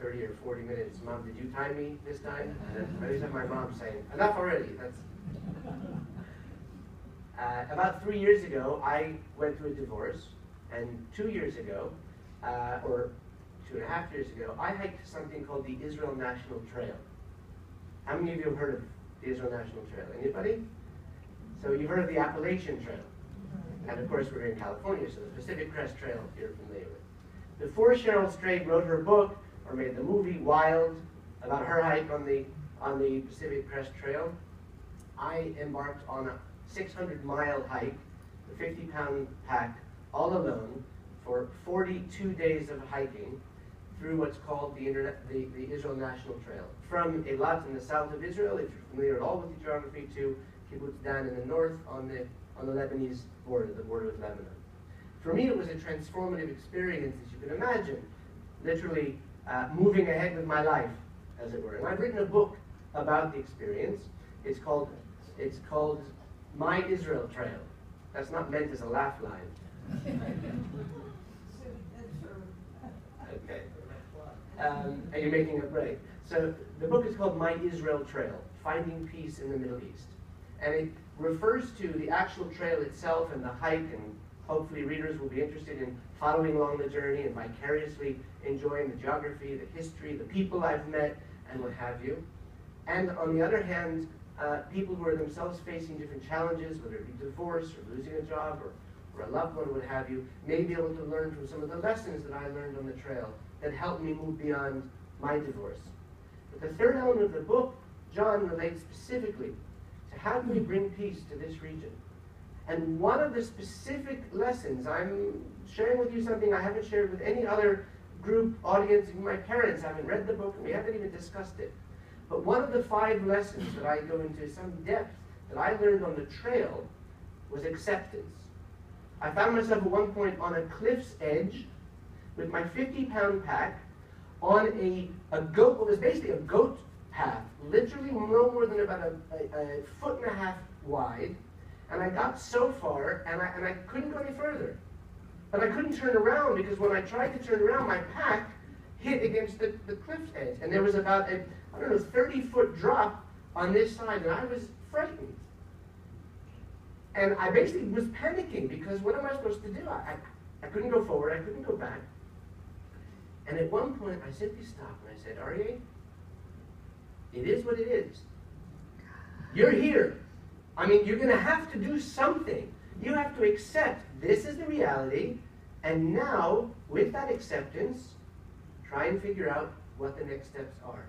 30 or 40 minutes. Mom, did you time me this time? I always have my mom saying, enough already. That's about 3 years ago, I went through a divorce, and 2 years ago, or 2.5 years ago, I hiked something called the Israel National Trail. How many of you have heard of the Israel National Trail? Anybody? So you've heard of the Appalachian Trail. And of course, we're in California, so the Pacific Crest Trail you're familiar with. Before Cheryl Strayed wrote her book or made the movie Wild about her hike on the Pacific Crest Trail, I embarked on a 600-mile hike, a 50-pound pack, all alone, for 42 days of hiking through what's called the Israel National Trail. From Eilat in the south of Israel, if you're familiar at all with the geography, to Kibbutz Dan in the north on the Lebanese border, the border with Lebanon. For me, it was a transformative experience, as you can imagine, literally moving ahead with my life, as it were. And I've written a book about the experience. It's called My Israel Trail. That's not meant as a laugh line. Okay. And you're making it right. So the book is called My Israel Trail, Finding Peace in the Middle East. And it refers to the actual trail itself and the hike, and hopefully readers will be interested in following along the journey and vicariously enjoying the geography, the history, the people I've met, and what have you. And on the other hand, people who are themselves facing different challenges, whether it be divorce or losing a job or a loved one, what have you, may be able to learn from some of the lessons that I learned on the trail that helped me move beyond my divorce. But the third element of the book, John, relates specifically to how can we bring peace to this region. And one of the specific lessons, I'm sharing with you something I haven't shared with any other group, audience, even my parents haven't read the book, and we haven't even discussed it. But one of the 5 lessons that I go into some depth that I learned on the trail was acceptance. I found myself at one point on a cliff's edge, with my 50-pound pack on a goat, what was basically a goat path, literally no more than about a foot and a half wide. And I got so far, and I couldn't go any further. But I couldn't turn around, because when I tried to turn around, my pack hit against the cliff's edge. And there was about a, 30-foot drop on this side, and I was frightened. And I basically was panicking, because what am I supposed to do? I couldn't go forward, I couldn't go back. And at one point, I simply stopped, and I said, Aryeh, it is what it is. You're here. I mean, you're going to have to do something. You have to accept this is the reality, and now, with that acceptance, try and figure out what the next steps are.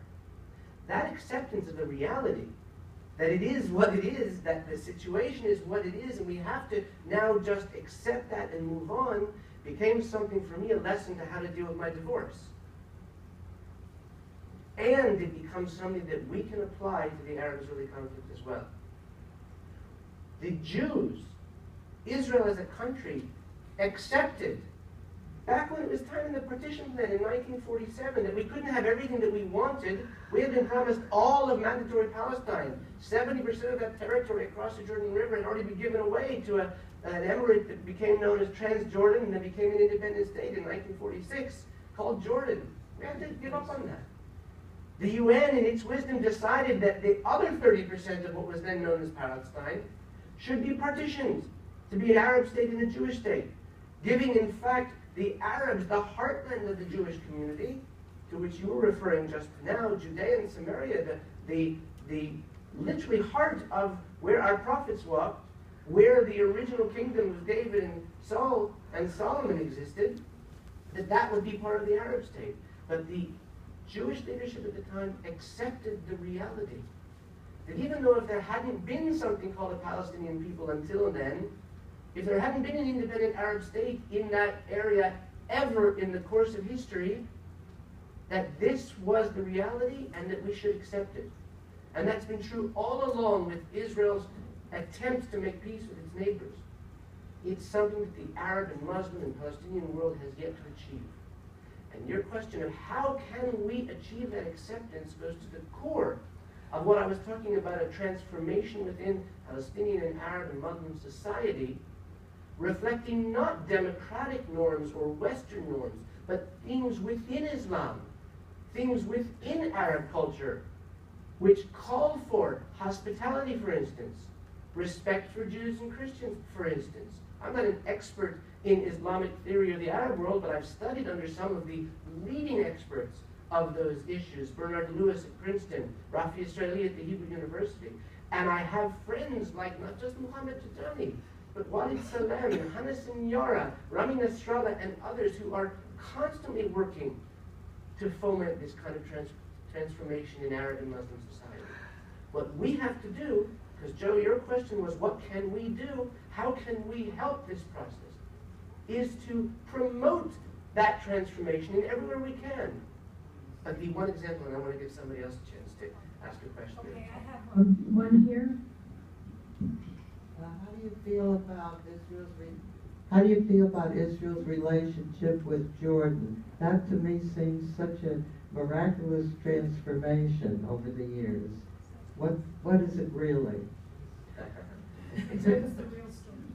That acceptance of the reality, that it is what it is, that the situation is what it is, and we have to now just accept that and move on, became something for me, a lesson to how to deal with my divorce. And it becomes something that we can apply to the Arab-Israeli conflict as well. The Jews, Israel as a country, accepted, back when it was time in the partition plan in 1947, that we couldn't have everything that we wanted. We had been promised all of mandatory Palestine. 70% of that territory across the Jordan River had already been given away to an emirate that became known as Transjordan, and then became an independent state in 1946 called Jordan. We had to give up on that. The UN, in its wisdom, decided that the other 30% of what was then known as Palestine should be partitioned to be an Arab state and a Jewish state, giving, in fact, the Arabs the heartland of the Jewish community, to which you were referring just now, Judea and Samaria, the literally heart of where our prophets walked, where the original kingdom of David and Saul and Solomon existed, that would be part of the Arab state. But the Jewish leadership at the time accepted the reality that even though if there hadn't been something called a Palestinian people until then, if there hadn't been an independent Arab state in that area ever in the course of history, that this was the reality and that we should accept it. And that's been true all along with Israel's attempts to make peace with its neighbors. It's something that the Arab and Muslim and Palestinian world has yet to achieve. And your question of how can we achieve that acceptance goes to the core of what I was talking about, a transformation within Palestinian and Arab and Muslim society, reflecting not democratic norms or Western norms, but things within Islam, things within Arab culture, which call for hospitality, for instance, respect for Jews and Christians, for instance. I'm not an expert in Islamic theory or the Arab world, but I've studied under some of the leading experts of those issues, Bernard Lewis at Princeton, Rafi Israeli at the Hebrew University. And I have friends like not just Muhammad Jadani, but Walid Salam, Hannes Yara, Rami Nasrallah, and others who are constantly working to foment this kind of transformation in Arab and Muslim society. What we have to do, because Joe, your question was, what can we do? How can we help this process? Is to promote that transformation in everywhere we can. I'll give you one example, and I want to give somebody else a chance to ask a question. Okay, I have one here. How do you feel about Israel's relationship with Jordan? That to me seems such a miraculous transformation over the years. What is it really?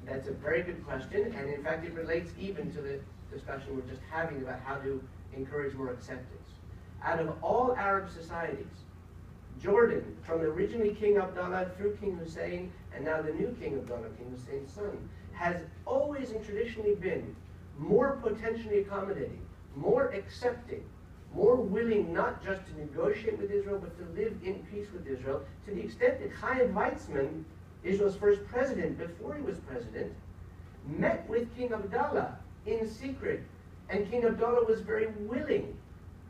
That's a very good question, and in fact it relates even to the discussion we're just having about how to encourage more acceptance. Out of all Arab societies, Jordan, from originally King Abdullah through King Hussein, and now the new King Abdullah, King Hussein's son, has always and traditionally been more potentially accommodating, more accepting, more willing not just to negotiate with Israel, but to live in peace with Israel, to the extent that Chaim Weizmann, Israel's first president, before he was president, met with King Abdullah in secret, and King Abdullah was very willing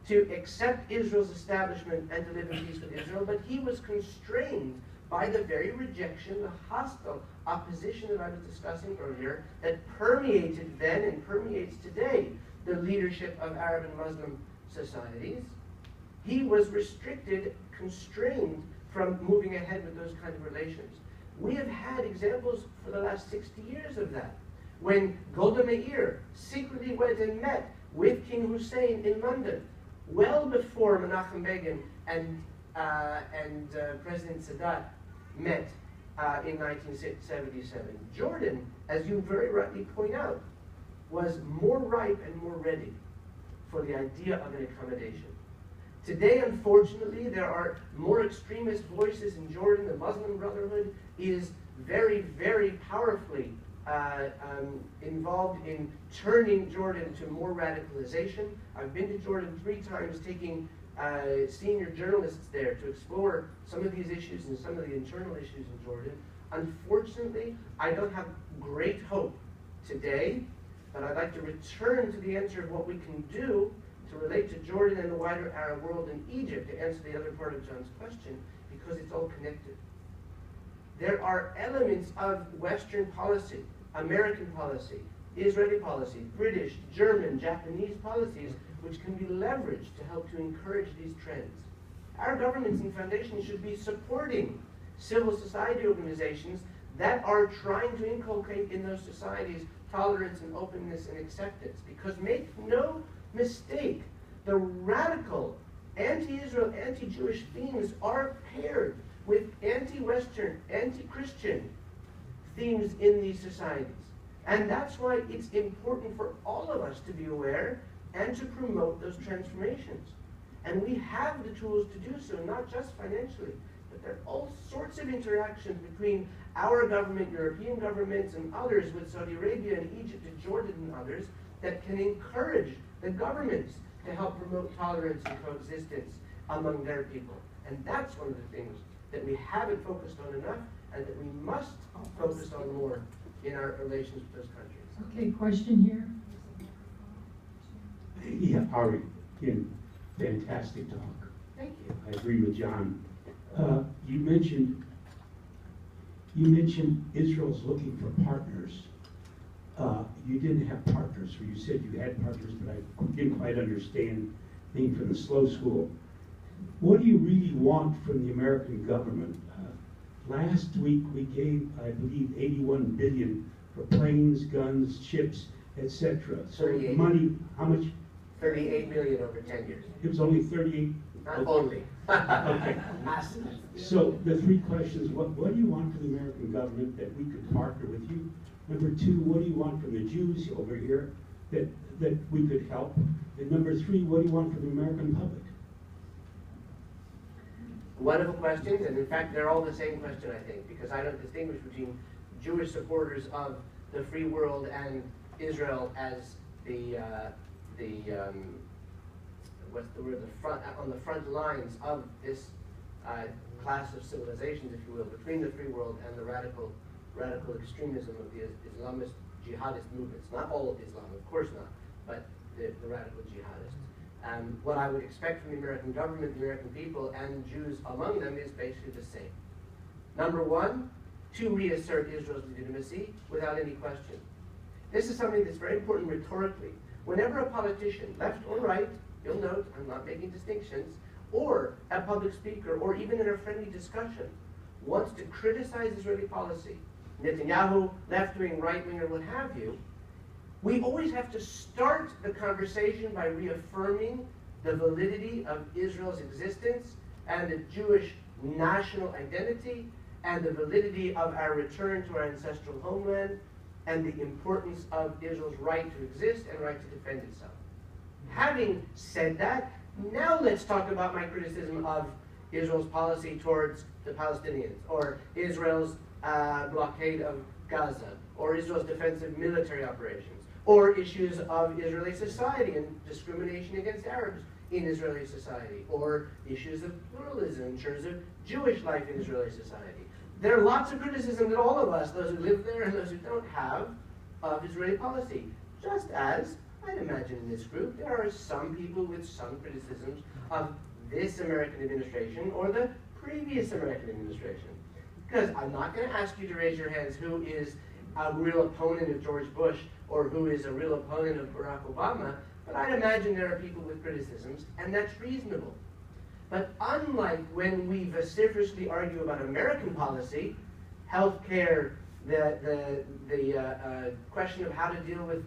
to accept Israel's establishment and to live in peace with Israel, but he was constrained by the very rejection, the hostile opposition that I was discussing earlier, that permeated then and permeates today the leadership of Arab and Muslim societies. He was restricted, constrained from moving ahead with those kind of relations. We have had examples for the last 60 years of that. When Golda Meir secretly went and met with King Hussein in London, well before Menachem Begin and President Sadat met in 1977. Jordan, as you very rightly point out, was more ripe and more ready for the idea of an accommodation. Today, unfortunately, there are more extremist voices in Jordan. The Muslim Brotherhood is very, very powerfully involved in turning Jordan to more radicalization. I've been to Jordan 3 times, taking senior journalists there to explore some of these issues and some of the internal issues in Jordan. Unfortunately, I don't have great hope today, but I'd like to return to the answer of what we can do to relate to Jordan and the wider Arab world and Egypt to answer the other part of John's question, because it's all connected. There are elements of Western policy, American policy, Israeli policy, British, German, Japanese policies, which can be leveraged to help to encourage these trends. Our governments and foundations should be supporting civil society organizations that are trying to inculcate in those societies tolerance and openness and acceptance. Because make no mistake, the radical anti-Israel, anti-Jewish themes are paired with anti-Western, anti-Christian themes in these societies. And that's why it's important for all of us to be aware and to promote those transformations. And we have the tools to do so, not just financially, but there are all sorts of interactions between our government, European governments, and others with Saudi Arabia and Egypt and Jordan and others that can encourage the governments to help promote tolerance and coexistence among their people. And that's one of the things that we haven't focused on enough and that we must focus on more in our relations with those countries. Okay, question here. Yeah, Ari, again, fantastic talk. Thank you. I agree with John. You mentioned Israel's looking for partners. You didn't have partners, or you said you had partners, but I didn't quite understand, being from the slow school. What do you really want from the American government? Last week we gave, I believe, $81 billion for planes, guns, ships, etc. So the money, how much? $38 billion over 10 years. It was only 38. Not only. Okay. Massive. So the 3 questions: what do you want from the American government that we could partner with you? Number 2, what do you want from the Jews over here that we could help? And number 3, what do you want from the American public? Wonderful questions, and in fact, they're all the same question, I think, because I don't distinguish between Jewish supporters of the free world and Israel as what's the word, on the front lines of this class of civilizations, if you will, between the free world and the radical extremism of the Islamist jihadist movements. Not all of Islam, of course not, but the radical jihadists. What I would expect from the American government, the American people, and Jews among them is basically the same. Number 1, to reassert Israel's legitimacy without any question. This is something that's very important rhetorically. Whenever a politician, left or right, you'll note I'm not making distinctions, or a public speaker, or even in a friendly discussion, wants to criticize Israeli policy, Netanyahu, left-wing, right-wing, or what have you, we always have to start the conversation by reaffirming the validity of Israel's existence and the Jewish national identity and the validity of our return to our ancestral homeland and the importance of Israel's right to exist and right to defend itself. Having said that, now let's talk about my criticism of Israel's policy towards the Palestinians, or Israel's blockade of Gaza, or Israel's defensive military operations, or issues of Israeli society and discrimination against Arabs in Israeli society, or issues of pluralism in terms of Jewish life in Israeli society. There are lots of criticism that all of us, those who live there and those who don't, have of Israeli policy. Just as, I'd imagine in this group, there are some people with some criticisms of this American administration or the previous American administration. Because I'm not going to ask you to raise your hands who is a real opponent of George Bush or who is a real opponent of Barack Obama, but I'd imagine there are people with criticisms, and that's reasonable. But unlike when we vociferously argue about American policy, healthcare, the question of how to deal with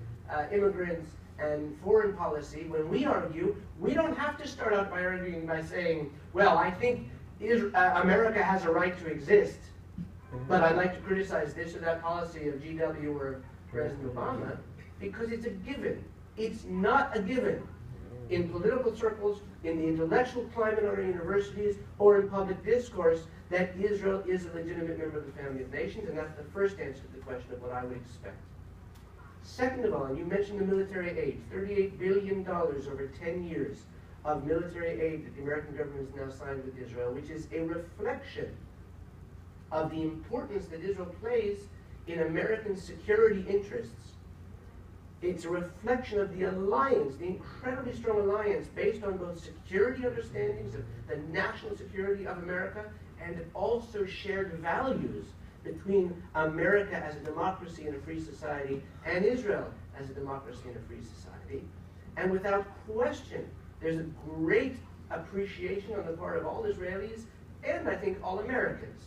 immigrants, and foreign policy, when we argue, we don't have to start out by arguing by saying, well, I think America has a right to exist, but I'd like to criticize this or that policy of GW or President Obama, because it's a given. It's not a given in political circles, in the intellectual climate on our universities, or in public discourse, that Israel is a legitimate member of the family of nations, and that's the first answer to the question of what I would expect. Second of all, and you mentioned the military aid, $38 billion over 10 years of military aid that the American government has now signed with Israel, which is a reflection of the importance that Israel plays in American security interests. It's a reflection of the alliance, the incredibly strong alliance based on both security understandings of the national security of America and also shared values between America as a democracy and a free society and Israel as a democracy and a free society. And without question, there's a great appreciation on the part of all Israelis and I think all Americans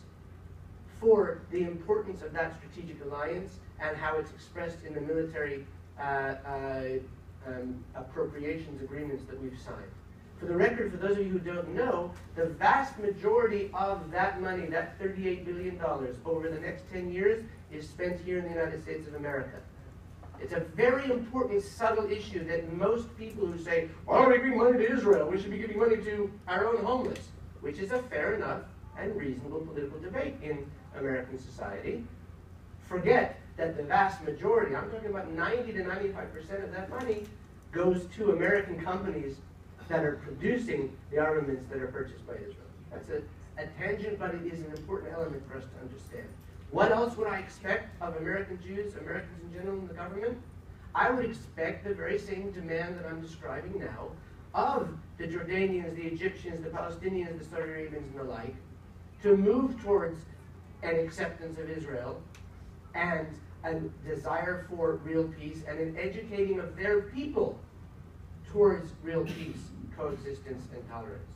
for the importance of that strategic alliance and how it's expressed in the military appropriations agreements that we've signed. For the record, for those of you who don't know, the vast majority of that money, that $38 billion over the next 10 years, is spent here in the United States of America. It's a very important, subtle issue that most people who say, why don't we give money to Israel? We should be giving money to our own homeless, which is a fair enough and reasonable political debate in American society, forget that the vast majority, I'm talking about 90 to 95% of that money, goes to American companies that are producing the armaments that are purchased by Israel. That's a tangent, but it is an important element for us to understand. What else would I expect of American Jews, Americans in general, in the government? I would expect the very same demand that I'm describing now of the Jordanians, the Egyptians, the Palestinians, the Saudi Arabians, and the like, to move towards an acceptance of Israel and a desire for real peace and an educating of their people towards real peace, coexistence, and tolerance.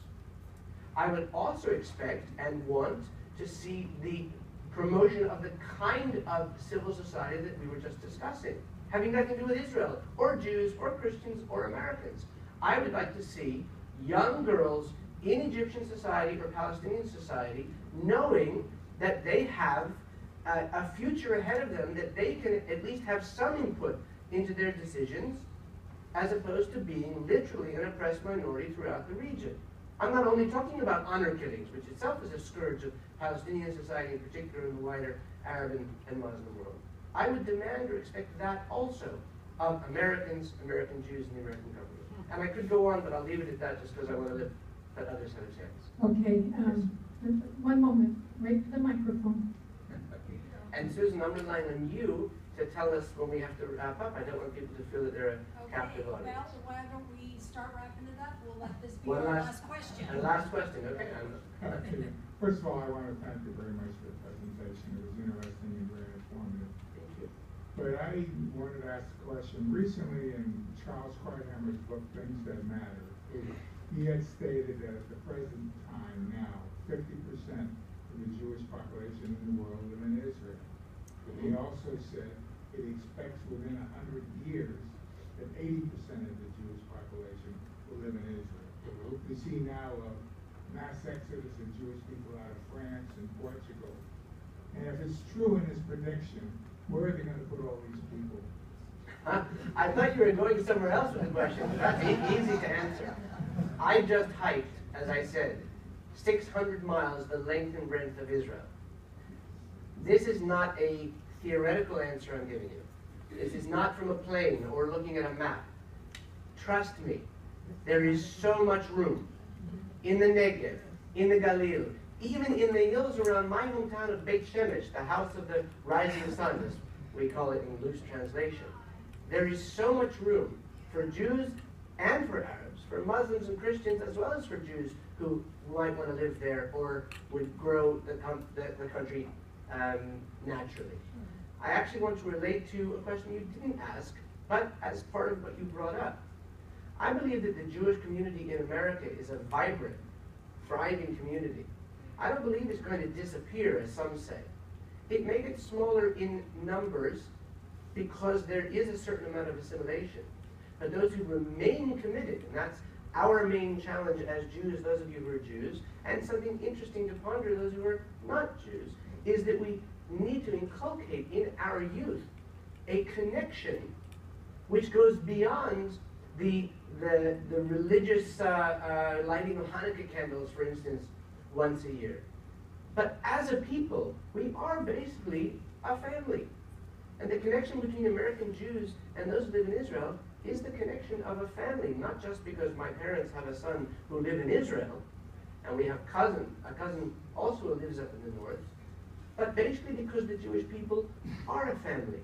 I would also expect and want to see the promotion of the kind of civil society that we were just discussing, having nothing to do with Israel, or Jews, or Christians, or Americans. I would like to see young girls in Egyptian society or Palestinian society knowing that they have a future ahead of them, that they can at least have some input into their decisions, as opposed to being literally an oppressed minority throughout the region. I'm not only talking about honor killings, which itself is a scourge of Palestinian society, in particular in the wider Arab and Muslim world. I would demand or expect that also of Americans, American Jews, and the American government. And I could go on, but I'll leave it at that just because I want to let others have a chance. Okay, one moment. Wait for the microphone. And Susan, I'm relying on you to tell us when we have to wrap up. I don't want people to feel that they're a captive audience. Well, why don't we start wrapping it up? We'll let this be One our last last question. Last question, okay. First of all, I want to thank you very much for the presentation. It was interesting and very informative. Thank you. But I wanted to ask a question. Recently in Charles Krauthammer's book, Things That Matter, he had stated that at the present time now, 50% of the Jewish population in the world live in Israel. He also said it expects within 100 years that 80% of the Jewish population will live in Israel. We see now a mass exodus of Jewish people out of France and Portugal. And if it's true in his prediction, where are they going to put all these people? I thought you were going somewhere else with the question. That's easy to answer. I just hiked, as I said, 600 miles the length and breadth of Israel. This is not a theoretical answer I'm giving you. This is not from a plane or looking at a map. Trust me, there is so much room in the Negev, in the Galil, even in the hills around my hometown of Beit Shemesh, the house of the rising sun, as we call it in loose translation. There is so much room for Jews and for Arabs, for Muslims and Christians, as well as for Jews who might want to live there or would grow the country naturally. I actually want to relate to a question you didn't ask, but as part of what you brought up. I believe that the Jewish community in America is a vibrant, thriving community. I don't believe it's going to disappear, as some say. It may get smaller in numbers because there is a certain amount of assimilation. but those who remain committed, and that's our main challenge as Jews, those of you who are Jews, and something interesting to ponder, those who are not Jews, is that we need to inculcate in our youth a connection which goes beyond the religious lighting of Hanukkah candles, for instance, once a year. But as a people, we are basically a family. And the connection between American Jews and those who live in Israel is the connection of a family, not just because my parents have a son who live in Israel, and we have a cousin also who lives up in the north, but basically because the Jewish people are a family.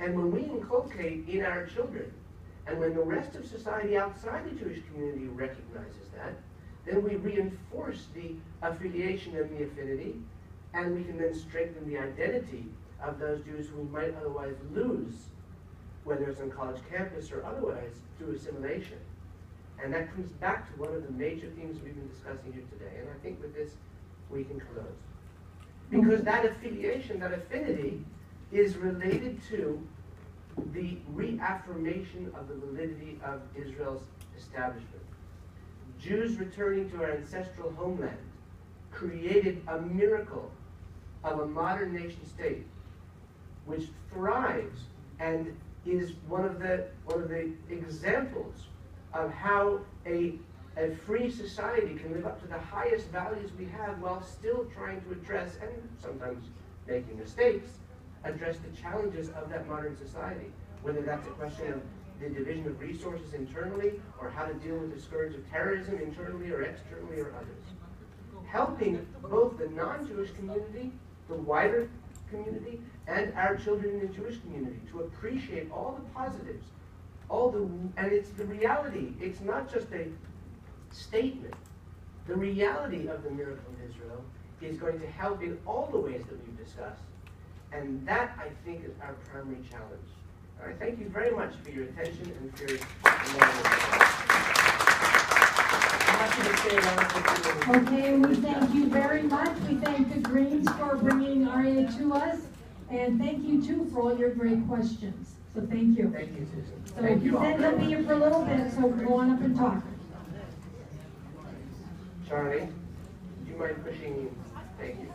And when we inculcate in our children, and when the rest of society outside the Jewish community recognizes that, then we reinforce the affiliation and the affinity, and we can then strengthen the identity of those Jews who we might otherwise lose, whether it's on college campus or otherwise, through assimilation. And that comes back to one of the major themes we've been discussing here today, and I think with this we can close. Because that affiliation, that affinity, is related to the reaffirmation of the validity of Israel's establishment. Jews returning to our ancestral homeland created a miracle of a modern nation state which thrives and is one of the examples of how a free society can live up to the highest values we have while still trying to address, and sometimes making mistakes, address the challenges of that modern society, whether that's a question of the division of resources internally, or how to deal with the scourge of terrorism internally or externally or others. Helping both the non-Jewish community, the wider community, and our children in the Jewish community to appreciate all the positives, and it's the reality. It's not just a statement. The reality of the miracle of Israel is going to help in all the ways that we've discussed. And that, I think, is our primary challenge. And I thank you very much for your attention and for your Okay, we thank you very much. We thank the Greens for bringing Aria to us. And thank you, too, for all your great questions. So thank you. Thank you, Susan. So Thank he you all. said he'll be here for a little bit, so go on up and talk. Charlie, do you mind pushing? Thank you.